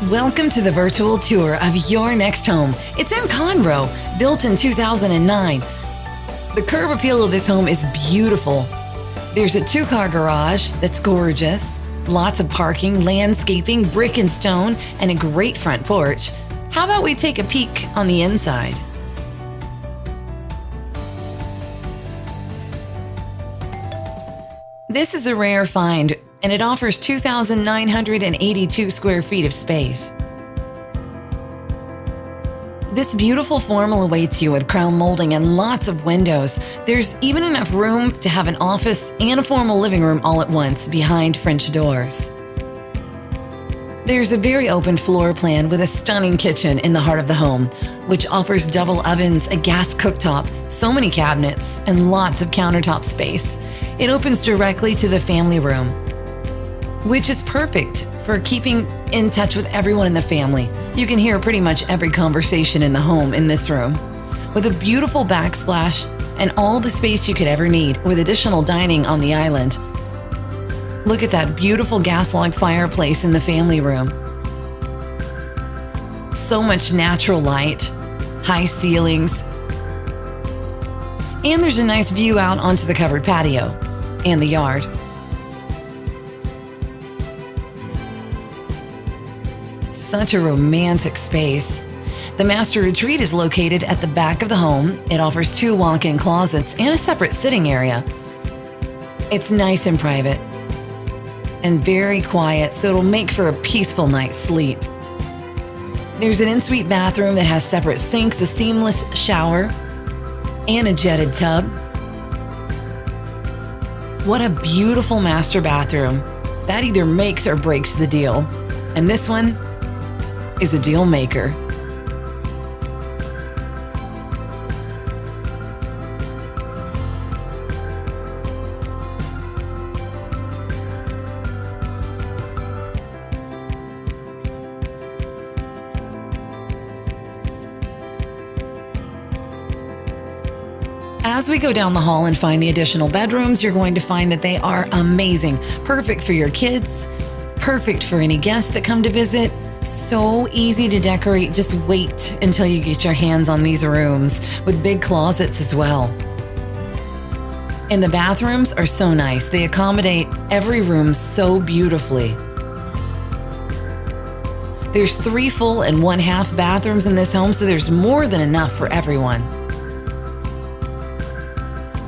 Welcome to the virtual tour of your next home. It's in Conroe, built in 2009. The curb appeal of this home is beautiful. There's a 2-car garage that's gorgeous, lots of parking, landscaping, brick and stone, and a great front porch. How about we take a peek on the inside? This is a rare find, and it offers 2,982 square feet of space. This beautiful formal awaits you with crown molding and lots of windows. There's even enough room to have an office and a formal living room all at once behind French doors. There's a very open floor plan with a stunning kitchen in the heart of the home, which offers double ovens, a gas cooktop, so many cabinets, and lots of countertop space. It opens directly to the family room, which is perfect for keeping in touch with everyone in the family. You can hear pretty much every conversation in the home in this room. With a beautiful backsplash and all the space you could ever need, with additional dining on the island. Look at that beautiful gas log fireplace in the family room. So much natural light, high ceilings, and there's a nice view out onto the covered patio and the yard. Such a romantic space. The master retreat is located at the back of the home. It offers 2 walk-in closets and a separate sitting area. It's nice and private and very quiet, so it'll make for a peaceful night's sleep. There's an ensuite bathroom that has separate sinks, a seamless shower, and a jetted tub. What a beautiful master bathroom. That either makes or breaks the deal. And this one is a deal maker. As we go down the hall and find the additional bedrooms, you're going to find that they are amazing. Perfect for your kids, perfect for any guests that come to visit. So easy to decorate. Just wait until you get your hands on these rooms, with big closets as well. And the bathrooms are so nice. They accommodate every room so beautifully. There's 3 full and 1 half bathrooms in this home, so there's more than enough for everyone.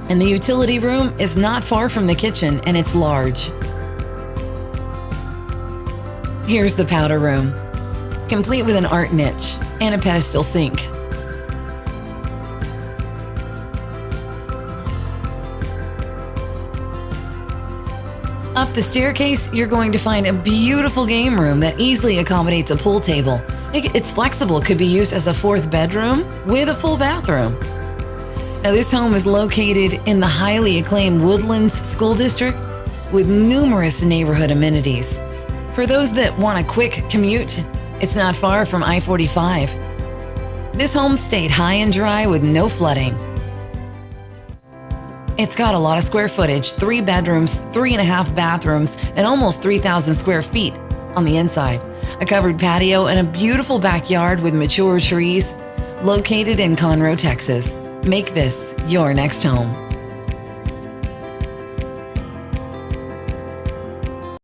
And the utility room is not far from the kitchen, and it's large. Here's the powder room, complete with an art niche and a pedestal sink. Up the staircase, you're going to find a beautiful game room that easily accommodates a pool table. It's flexible, could be used as a 4th bedroom with a full bathroom. Now, this home is located in the highly acclaimed Woodlands School District with numerous neighborhood amenities. For those that want a quick commute, it's not far from I-45. This home stayed high and dry with no flooding. It's got a lot of square footage, 3 bedrooms, 3.5 bathrooms, and almost 3,000 square feet on the inside. A covered patio and a beautiful backyard with mature trees, located in Conroe, Texas. Make this your next home.